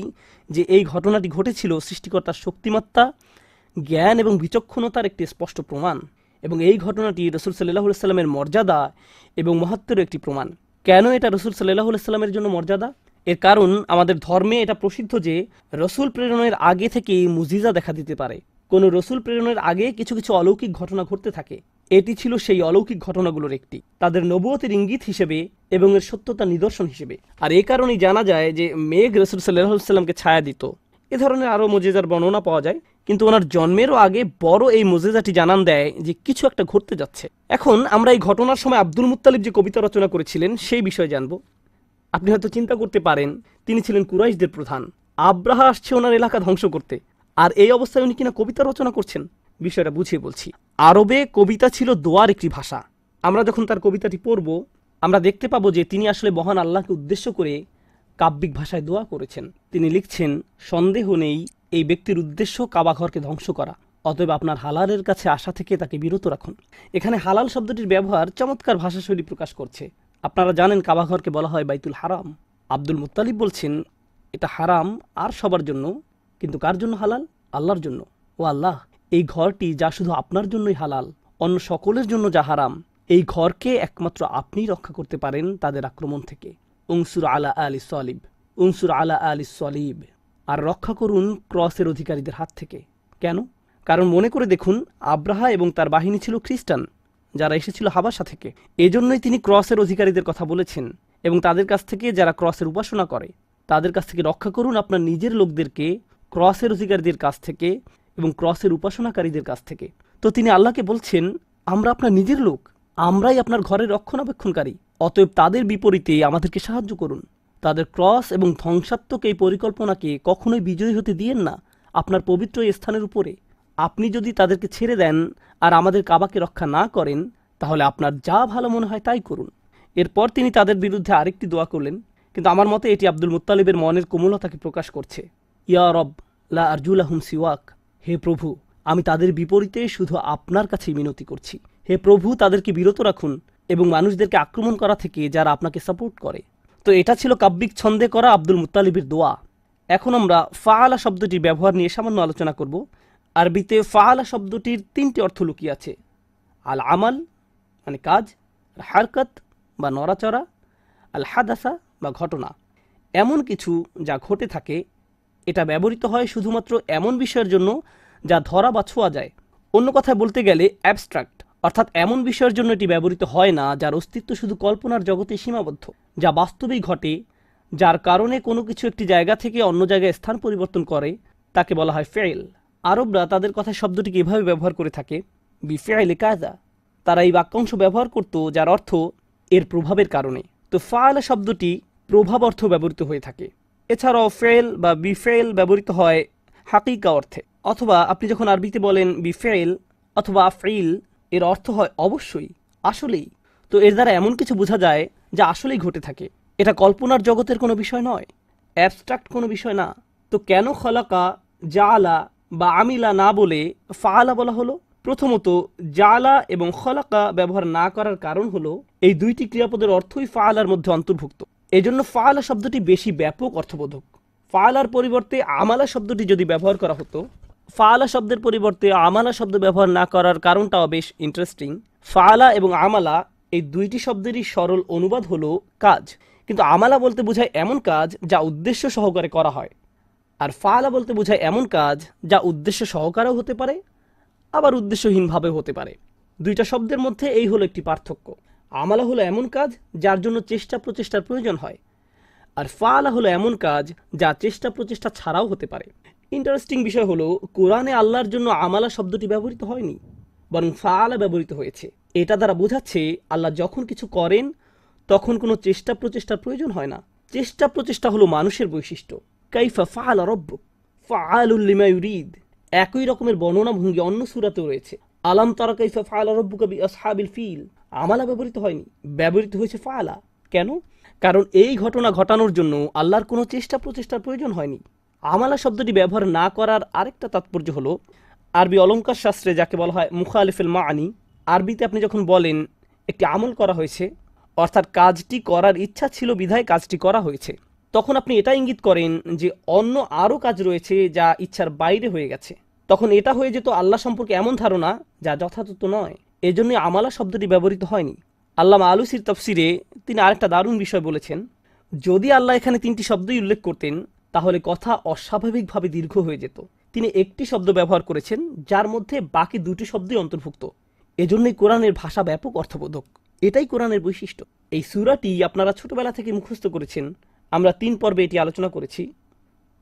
Speaker 1: যে এই ঘটনাটি ঘটেছিল সৃষ্টিকর্তার শক্তিমত্তা, জ্ঞান এবং বিচক্ষণতার একটি স্পষ্ট প্রমাণ। এবং এই ঘটনাটি রসুল সাল্লাল্লাহু আলাইহি সাল্লামের মর্যাদা এবং মহত্বের একটি প্রমাণ। কেন এটা রসুল সাল্লাল্লাহু আলাইহি সাল্লামের জন্য মর্যাদা? এর কারণ আমাদের ধর্মে এটা প্রসিদ্ধ যে রসুল প্রেরণের আগে থেকেই মুজিজা দেখা দিতে পারে। কোনো রসুল প্রেরণের আগে কিছু কিছু অলৌকিক ঘটনা ঘটতে থাকে। এটি ছিল সেই অলৌকিক ঘটনাগুলোর একটি, তাদের নবুয়তের ইঙ্গিত হিসেবে এবং এর সত্যতা নিদর্শন হিসেবে। আর এই কারণেই জানা যায় যে মেঘ রসুল সাল্লাল্লাহু আলাইহি সাল্লামকে ছায়া দিত। এ ধরনের আরও মুজিজার বর্ণনা পাওয়া যায়, কিন্তু ওনার জন্মেরও আগে বড় এই মুজিজাটি জানান দেয় যে কিছু একটা ঘটতে যাচ্ছে। এখন আমরা এই ঘটনার সময় আব্দুল মুত্তালিব যে কবিতা রচনা করেছিলেন সেই বিষয়ে জানব। আপনি হয়তো চিন্তা করতে পারেন, তিনি ছিলেন কুরাইশদের প্রধান, আব্রাহা আসছে ওনার এলাকা ধ্বংস করতে, আর এই অবস্থায় উনি কিনা কবিতা রচনা করছেন। বিষয়টা বুঝিয়ে বলছি। আরবে কবিতা ছিল দোয়ার একটি ভাষা। আমরা যখন তার কবিতাটি পড়ব, আমরা দেখতে পাবো যে তিনি আসলে মহান আল্লাহকে উদ্দেশ্য করে কাব্যিক ভাষায় দোয়া করেছেন। তিনি লিখছেন, সন্দেহ নেই এই ব্যক্তির উদ্দেশ্য কাবাঘরকে ধ্বংস করা, অতএব আপনার হালালের কাছে আসা থেকে তাকে বিরত রাখুন। এখানে হালাল শব্দটির ব্যবহার চমৎকার ভাষাশৈলী প্রকাশ করছে। আপনারা জানেন কাবাঘরকে বলা হয় বাইতুল হারাম। আব্দুল মুত্তালিব বলছেন এটা হারাম আর সবার জন্য, কিন্তু কার জন্য হালাল? আল্লাহর জন্য। ও আল্লাহ, এই ঘরটি যা শুধু আপনার জন্যই হালাল, অন্য সকলের জন্য যা হারাম, এই ঘরকে একমাত্র আপনিই রক্ষা করতে পারেন তাদের আক্রমণ থেকে। উনসুর আলা আলি সলিব, উনসুর আলা আলি সলিব। আর রক্ষা করুন ক্রসের অধিকারীদের হাত থেকে। কেন? কারণ মনে করে দেখুন, আব্রাহা এবং তার বাহিনী ছিল খ্রিস্টান, যারা এসেছিল হাবাসা থেকে। এজন্যই তিনি ক্রসের অধিকারীদের কথা বলেছেন, এবং তাদের কাছ থেকে যারা ক্রসের উপাসনা করে তাদের কাছ থেকে রক্ষা করুন আপনার নিজের লোকদেরকে ক্রসের অধিকারীদের কাছ থেকে এবং ক্রসের উপাসনাকারীদের কাছ থেকে। তো তিনি আল্লাহকে বলছেন, আমরা আপনার নিজের লোক, আমরাই আপনার ঘরের রক্ষণাবেক্ষণকারী, অতএব তাদের বিপরীতে আমাদেরকে সাহায্য করুন। তাদের ক্রস এবং ধ্বংসাত্মক এই পরিকল্পনাকে কখনোই বিজয়ী হতে দিয়েন না আপনার পবিত্র এই স্থানের উপরে। আপনি যদি তাদেরকে ছেড়ে দেন আর আমাদের কাবাকে রক্ষা না করেন, তাহলে আপনার যা ভালো মনে হয় তাই করুন। এরপর তিনি তাদের বিরুদ্ধে আরেকটি দোয়া করলেন, কিন্তু আমার মতে এটি আব্দুল মুত্তালিবের মনের কোমলতাকে প্রকাশ করছে। ইয়া রব লা আরজুলাহুম সিওয়াক, হে প্রভু, আমি তাদের বিপরীতে শুধু আপনার কাছেই মিনতি করছি। হে প্রভু, তাদেরকে বিরত রাখুন এবং মানুষদেরকে আক্রমণ করা থেকে যারা আপনাকে সাপোর্ট করে। তো এটা ছিল কাব্যিক ছন্দে করা আব্দুল মুত্তালিবের দোয়া। এখন আমরা ফাআলা শব্দটির ব্যবহার নিয়ে সামান্য আলোচনা করব। আরবিতে ফাআলা শব্দটির তিনটি অর্থ লুকিয়ে আছে। আল আমাল মানে কাজ, হারকত বা নড়াচড়া, আল হাদাসা বা ঘটনা। এমন কিছু যা ঘটে থাকে। এটা ব্যবহৃত হয় শুধুমাত্র এমন বিষয়ের জন্য যা ধরা বা ছোঁয়া যায়। অন্য কথায় বলতে গেলে অ্যাবস্ট্রাক্ট, অর্থাৎ এমন বিষয়ের জন্য এটি ব্যবহৃত হয় না যার অস্তিত্ব শুধু কল্পনার জগতে সীমাবদ্ধ, যা বাস্তবেই ঘটে, যার কারণে কোনো কিছু একটি জায়গা থেকে অন্য জায়গায় স্থান পরিবর্তন করে, তাকে বলা হয় ফেইল। আরবরা তাদের কথায় শব্দটিকে এভাবে ব্যবহার করে থাকে, বিফেইলে কাজা। তারা এই বাক্যাংশ ব্যবহার করত যার অর্থ এর প্রভাবের কারণে। তো ফাআলা শব্দটি প্রভাব অর্থ ব্যবহৃত হয়ে থাকে। এছাড়াও ফেইল বা বিফেইল ব্যবহৃত হয় হাকিকা অর্থে। অথবা আপনি যখন আরবিতে বলেন বিফেইল অথবা আফঈল, এর অর্থ হয় অবশ্যই, আসলেই। তো এর দ্বারা এমন কিছু বোঝা যায় যা আসলেই ঘটে থাকে। এটা কল্পনার জগতের কোনো বিষয় নয়, অ্যাবস্ট্রাক্ট কোনো বিষয় না। তো কেন খলাকা, জাআলা বা আমিলা না বলে ফাআলা বলা হলো? প্রথমত, জাআলা এবং খলাকা ব্যবহার না করার কারণ হলো এই দুইটি ক্রিয়াপদের অর্থই ফাআলার মধ্যে অন্তর্ভুক্ত। এজন্য ফাআলা শব্দটি বেশি ব্যাপক অর্থবোধক। ফাআলার পরিবর্তে আমালা শব্দটি যদি ব্যবহার করা হতো, ফাআলা শব্দের পরিবর্তে আমালা শব্দ ব্যবহার না করার কারণটাও বেশ ইন্টারেস্টিং। ফাআলা এবং আমালা এই দুইটি শব্দেরই সরল অনুবাদ হলো কাজ, কিন্তু আমালা বলতে বোঝায় এমন কাজ যা উদ্দেশ্য সহকারে করা হয়, আর ফাআলা বলতে বোঝায় এমন কাজ যা উদ্দেশ্য সহকারেও হতে পারে, আবার উদ্দেশ্যহীনভাবেও হতে পারে। দুইটা শব্দের মধ্যে এই হলো একটি পার্থক্য। আমালা হলো এমন কাজ যার জন্য চেষ্টা প্রচেষ্টার প্রয়োজন হয়, আর ফাআলা হলো এমন কাজ যা চেষ্টা প্রচেষ্টা ছাড়াও হতে পারে। ইন্টারেস্টিং বিষয় হলো, কোরআনে আল্লাহর জন্য আমালা শব্দটি ব্যবহৃত হয়নি, বরং ফাআলা ব্যবহৃত হয়েছে। এটা দ্বারা বোঝাচ্ছে আল্লাহ যখন কিছু করেন তখন কোনো চেষ্টা প্রচেষ্টার প্রয়োজন হয় না। চেষ্টা প্রচেষ্টা হলো মানুষের বৈশিষ্ট্য। কাইফা ফাআলা রাব্বুক ফাআলুল লিমা ইউরিদ, একই রকমের বর্ণনা ভঙ্গি অন্য সূরাতেও রয়েছে। আলাম তারা কাইফা ফাআলা রাব্বুকা বিআসহাবিল ফিল, আমালা ব্যবহৃত হয়নি, ব্যবহৃত হয়েছে ফাআলা। কেন? কারণ এই ঘটনা ঘটানোর জন্য আল্লাহর কোনো চেষ্টা প্রচেষ্টার প্রয়োজন হয়নি। আমালা শব্দটি ব্যবহার না করার আরেকটা তাৎপর্য হলো, আরবি অলঙ্কার শাস্ত্রে যাকে বলা হয় মুখালিফুল মাআনি, আরবিতে আপনি যখন বলেন একটি আমল করা হয়েছে, অর্থাৎ কাজটি করার ইচ্ছা ছিল বিধায় কাজটি করা হয়েছে, তখন আপনি এটা ইঙ্গিত করেন যে অন্য আরও কাজ রয়েছে যা ইচ্ছার বাইরে হয়ে গেছে। তখন এটা হয়ে যেত আল্লাহ সম্পর্কে এমন ধারণা যা যথাযথ নয়। এজন্যই আমালা শব্দটি ব্যবহৃত হয়নি। আল্লামা আলুসির তাফসিরে তিনি আরেকটা দারুণ বিষয় বলেছেন, যদি আল্লাহ এখানে তিনটি শব্দই উল্লেখ করতেন তাহলে কথা অস্বাভাবিকভাবে দীর্ঘ হয়ে যেত। তিনি একটি শব্দ ব্যবহার করেছেন যার মধ্যে বাকি দুটি শব্দই অন্তর্ভুক্ত। এজন্যই কোরআনের ভাষা ব্যাপক অর্থবোধক। এটাই কোরআনের বৈশিষ্ট্য। এই সূরাটি আপনারা ছোটবেলা থেকে মুখস্থ করেছেন। আমরা 3 পর্বে এটি আলোচনা করেছি।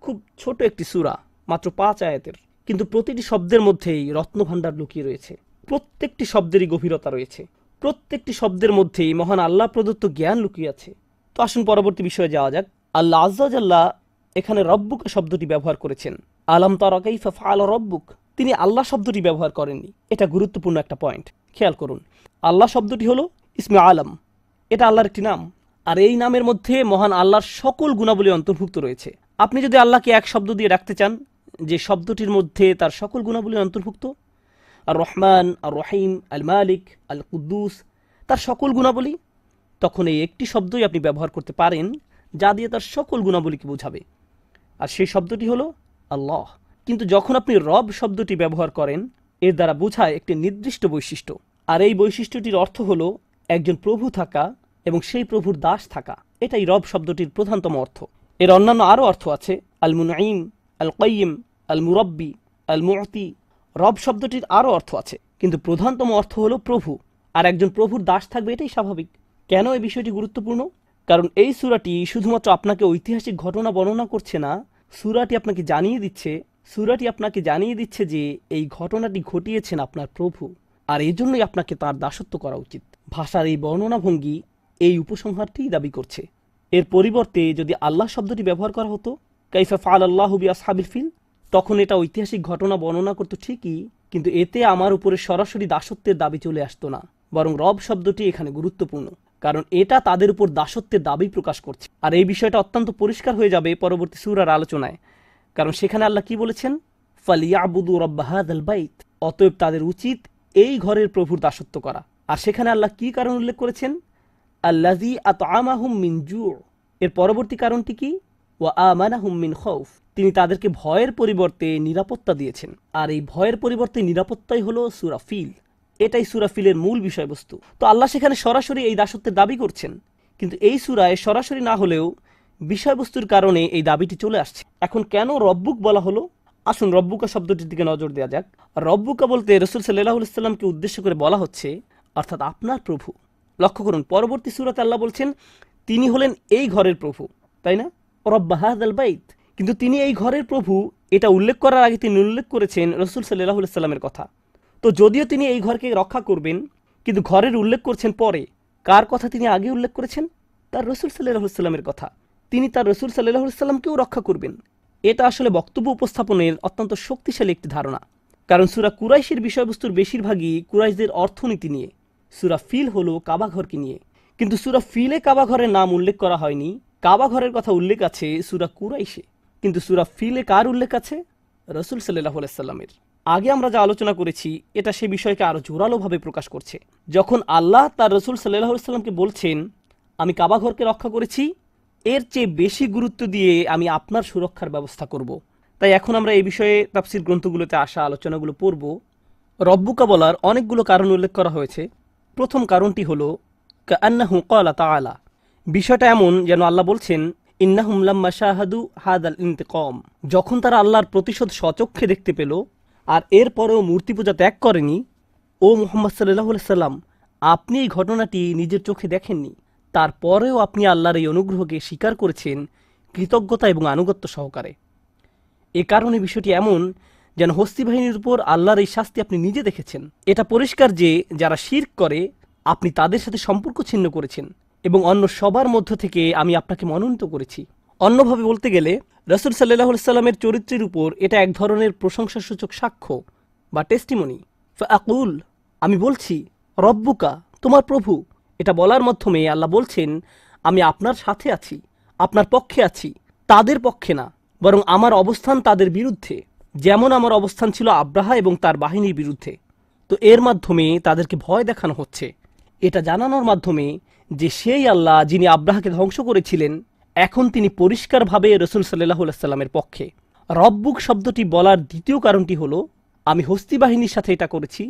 Speaker 1: খুব ছোট একটি সূরা, মাত্র 5 আয়াতের, কিন্তু প্রতিটি শব্দের মধ্যেই রত্নভাণ্ডার লুকিয়ে রয়েছে। প্রত্যেকটি শব্দেরই গভীরতা রয়েছে। প্রত্যেকটি শব্দের মধ্যেই মহান আল্লাহ প্রদত্ত জ্ঞান লুকিয়ে আছে। তো আসুন পরবর্তী বিষয়ে যাওয়া যাক। আল্লাহ আজ্জা ওয়া জাল্লা এখানে রব্বুক শব্দটি ব্যবহার করেছেন। আলাম তারা কাইফা ফাআলা রব্বুক, তিনি আল্লাহ শব্দটি ব্যবহার করেননি। এটা গুরুত্বপূর্ণ একটা পয়েন্ট, খেয়াল করুন। আল্লাহ শব্দটি হলো ইসমে আলম, এটা আল্লাহর একটি নাম, আর এই নামের মধ্যে মহান আল্লাহর সকল গুণাবলী অন্তর্ভুক্ত রয়েছে। আপনি যদি আল্লাহকে এক শব্দ দিয়ে ডাকতে চান যে শব্দটির মধ্যে তার সকল গুণাবলী অন্তর্ভুক্ত, আর রহমান, আর রহিম, আল মালিক, আল কুদ্দুস, তার সকল গুণাবলী, তখন এই একটি শব্দই আপনি ব্যবহার করতে পারেন যা দিয়ে তার সকল গুণাবলীকে বোঝাবে, আর সেই শব্দটি হলো আল্লাহ। কিন্তু যখন আপনি রব শব্দটি ব্যবহার করেন, এর দ্বারা বোঝায় একটি নির্দিষ্ট বৈশিষ্ট্য, আর এই বৈশিষ্ট্যটির অর্থ হলো একজন প্রভু থাকা এবং সেই প্রভুর দাস থাকা। এটাই রব শব্দটির প্রধানতম অর্থ। এর অন্যান্য আরও অর্থ আছে, আল মুনঈম, আল কাইয়িম, আল মুরব্বি, আল মুഅতি। রব শব্দটির আরও অর্থ আছে, কিন্তু প্রধানতম অর্থ হলো প্রভু, আর একজন প্রভুর দাস থাকবে, এটাই স্বাভাবিক। কেন এই বিষয়টি গুরুত্বপূর্ণ? কারণ এই সূরাটি শুধুমাত্র আপনাকে ঐতিহাসিক ঘটনা বর্ণনা করছে না, সূরাটি আপনাকে জানিয়ে দিচ্ছে যে এই ঘটনাটি ঘটিয়েছেন আপনার প্রভু, আর এই জন্যই আপনাকে তার দাসত্ব করা উচিত। ভাষার এই বর্ণনা ভঙ্গি এই উপসংহারটিই দাবি করছে। এর পরিবর্তে যদি আল্লাহ শব্দটি ব্যবহার করা হতো, কাইফা ফাআল আল্লাহু বিআসহাবিল ফিল, তখন এটা ঐতিহাসিক ঘটনা বর্ণনা করতো ঠিকই, কিন্তু এতে আমার উপরে সরাসরি দাসত্বের দাবি চলে আসতো না। বরং রব শব্দটি এখানে গুরুত্বপূর্ণ, কারণ এটা তাদের উপর দাসত্বের দাবি প্রকাশ করছে। আর এই বিষয়টা অত্যন্ত পরিষ্কার হয়ে যাবে পরবর্তী সূরার আলোচনায়, কারণ সেখানে আল্লাহ কি বলেছেন, ফালিয়াবুদু রাব্বা হাযাল বাইত, অতএব তাদের উচিত এই ঘরের প্রভুর দাসত্ব করা। আর সেখানে আল্লাহ কি কারণ উল্লেখ করেছেন, আল্লাযী আতআমাহুম মিন জু', এর পরবর্তী কারণটি কি, ওয়া আমানাহুম মিন খাউফ, তিনি তাদেরকে ভয়ের পরিবর্তে নিরাপত্তা দিয়েছেন। আর এই ভয়ের পরিবর্তে নিরাপত্তাই হলো সূরা ফিল। এটাই সূরা ফিলের মূল বিষয়বস্তু। তো আল্লাহ সেখানে সরাসরি এই দাসত্বের দাবি করছেন, কিন্তু এই সূরায় সরাসরি না হলেও বিষয়বস্তুর কারণে এই দাবিটি চলে আসছে। এখন কেন রব্বুক বলা হলো? আসুন রব্বুকা শব্দটির দিকে নজর দেওয়া যাক। রব্বুকা বলতে রাসূল সাল্লাল্লাহু আলাইহি ওয়াসাল্লামকে উদ্দেশ্য করে বলা হচ্ছে, অর্থাৎ আপনার প্রভু। লক্ষ্য করুন, পরবর্তী সূরাতে আল্লাহ বলছেন তিনি হলেন এই ঘরের প্রভু, তাই না? রব্বা হাযাল বাইত। কিন্তু তিনি এই ঘরের প্রভু, এটা উল্লেখ করার আগে তিনি উল্লেখ করেছেন রাসূল সাল্লাল্লাহু আলাইহি ওয়াসাল্লামের কথা। তো যদিও তিনি এই ঘরকে রক্ষা করবেন, কিন্তু ঘরের উল্লেখ করছেন পরে। কার কথা তিনি আগে উল্লেখ করেছেন? তার রাসূল সাল্লাল্লাহু আলাইহি ওয়াসাল্লামের কথা। তিনি তার রাসূল সাল্লাল্লাহু আলাইহি ওয়াসাল্লামকেও রক্ষা করবেন। এটা আসলে বক্তব্য উপস্থাপনের অত্যন্ত শক্তিশালী একটি ধারণা, কারণ সূরা কুরাইশের বিষয়বস্তুর বেশিরভাগই কুরাইশদের অর্থনীতি নিয়ে। সূরা ফিল হলো কাবাঘরকে নিয়ে, কিন্তু সূরা ফিলে কাবাঘরের নাম উল্লেখ করা হয়নি। কাবাঘরের কথা উল্লেখ আছে সূরা কুরাইশে, কিন্তু সূরা ফিলে কার উল্লেখ আছে? রাসূল সাল্লাল্লাহু আলাইহি ওয়াসাল্লামের। আগে আমরা যা আলোচনা করেছি এটা সে বিষয়কে আরো জোরালোভাবে প্রকাশ করছে। যখন আল্লাহ তার রাসূল সাল্লাল্লাহু আলাইহি ওয়াসাল্লামকে বলছেন আমি কাবাঘরকে রক্ষা করেছি, এর চেয়ে বেশি গুরুত্ব দিয়ে আমি আপনার সুরক্ষার ব্যবস্থা করব। তাই এখন আমরা এই বিষয়ে তাফসীর গ্রন্থগুলোতে আসা আলোচনাগুলো পড়ব। রব্বুকা বলার অনেকগুলো কারণ উল্লেখ করা হয়েছে। প্রথম কারণটি হলো কাআন্নাহু ক্বালা তাআলা, বিষয়টা এমন যেন আল্লাহ বলছেন ইন্নাহুম লাম্মা শাহাদু হাদাল ইন্তিকাম, যখন তারা আল্লাহর প্রতিশোধ স্বচক্ষে দেখতে পেল আর এরপরেও মূর্তি পূজা ত্যাগ করেনি, ও মুহাম্মদ সাল্লাল্লাহু আলাইহি সাল্লাম, আপনি এই ঘটনাটি নিজের চোখে দেখেননি, তারপরেও আপনি আল্লাহর এই অনুগ্রহকে স্বীকার করেছেন কৃতজ্ঞতা এবং আনুগত্য সহকারে। এ কারণে বিষয়টি এমন যেন হস্তি বাহিনীর উপর আল্লাহর এই শাস্তি আপনি নিজে দেখেছেন। এটা পরিষ্কার যে যারা শিরক করে আপনি তাদের সাথে সম্পর্ক ছিন্ন করেছেন এবং অন্য সবার মধ্য থেকে আমি আপনাকে মনোনীত করেছি। অন্যভাবে বলতে গেলে রাসূল সাল্লাল্লাহু আলাইহি সাল্লামের চরিত্রের উপর এটা এক ধরনের প্রশংসাসূচক সাক্ষ্য বা টেস্টিমনি। ফাআকুল, আমি বলছি, রব্বুকা, তোমার প্রভু। এটা বলার মাধ্যমে আল্লাহ বলছেন আমি আপনার সাথে আছি, আপনার পক্ষে আছি, তাদের পক্ষে না, বরং আমার অবস্থান তাদের বিরুদ্ধে, যেমন আমার অবস্থান ছিল আব্রাহা এবং তার বাহিনীর বিরুদ্ধে। তো এর মাধ্যমে তাদেরকে ভয় দেখানো হচ্ছে, এটা জানানোর মাধ্যমে যে সেই আল্লাহ যিনি আব্রাহাকে ধ্বংস করেছিলেন এখন তিনি পরিষ্কারভাবে রাসূল সাল্লাল্লাহু আলাইহি সাল্লামের পক্ষে। রব্বুক শব্দটি বলার দ্বিতীয় কারণটি হলো আমি হস্তি বাহিনীর সাথে এটা করেছি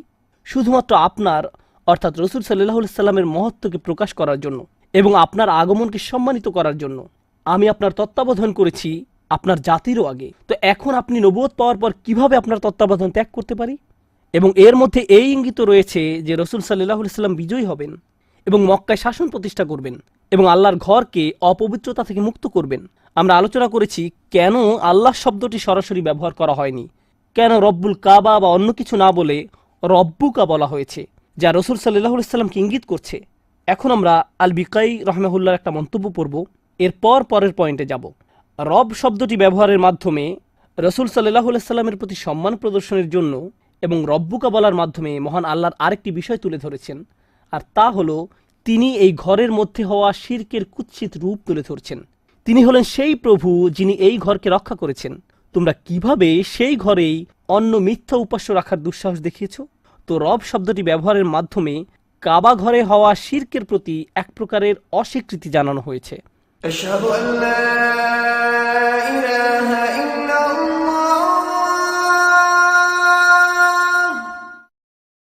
Speaker 1: শুধুমাত্র আপনার অর্থাৎ রাসূল সাল্লাল্লাহু আলাইহি সাল্লামের মহত্বকে প্রকাশ করার জন্য এবং আপনার আগমনকে সম্মানিত করার জন্য। আমি আপনার তত্ত্বাবধান করেছি আপনার জাতিরও আগে। তো এখন আপনি নবুয়ত পাওয়ার পর কিভাবে আপনার তত্ত্বাবধান ত্যাগ করতে পারি? এবং এর মধ্যে এই ইঙ্গিত রয়েছে যে রাসূল সাল্লাল্লাহু আলাইহি সাল্লাম বিজয়ী হবেন এবং মক্কায় শাসন প্রতিষ্ঠা করবেন এবং আল্লাহর ঘরকে অপবিত্রতা থেকে মুক্ত করবেন। আমরা আলোচনা করেছি কেন আল্লাহ শব্দটি সরাসরি ব্যবহার করা হয়নি, কেন রব্বুল কাবা বা অন্য কিছু না বলে রব্বুকা বলা হয়েছে, যা রাসূল সাল্লাল্লাহু আলাইহি সাল্লামকে ইঙ্গিত করছে। এখন আমরা আল বিকাই রাহিমাহুল্লাহর একটা মন্তব্য পড়ব, এরপর পরের পয়েন্টে যাব। রব শব্দটি ব্যবহারের মাধ্যমে রাসূল সাল্লাল্লাহু আলাইহি সাল্লামের প্রতি সম্মান প্রদর্শনের জন্য এবং রব্বুকা বলার মাধ্যমে মহান আল্লাহর আরেকটি বিষয় তুলে ধরেছেন, আর তা হলো তিনি এই ঘরের মধ্যে হওয়া শিরকের কুৎসিত রূপ তুলে ধরছেন। তিনি হলেন সেই প্রভু যিনি এই ঘরকে রক্ষা করেছেন। তোমরা কিভাবে সেই ঘরেই অন্য মিথ্যা উপাস্য রাখার দুঃসাহস দেখিয়েছ? তো রব শব্দটি ব্যবহারের মাধ্যমে কাবা ঘরে হওয়া শিরকের প্রতি এক প্রকারের অস্বীকৃতি জানানো হয়েছে।
Speaker 2: أشهد أن لا إله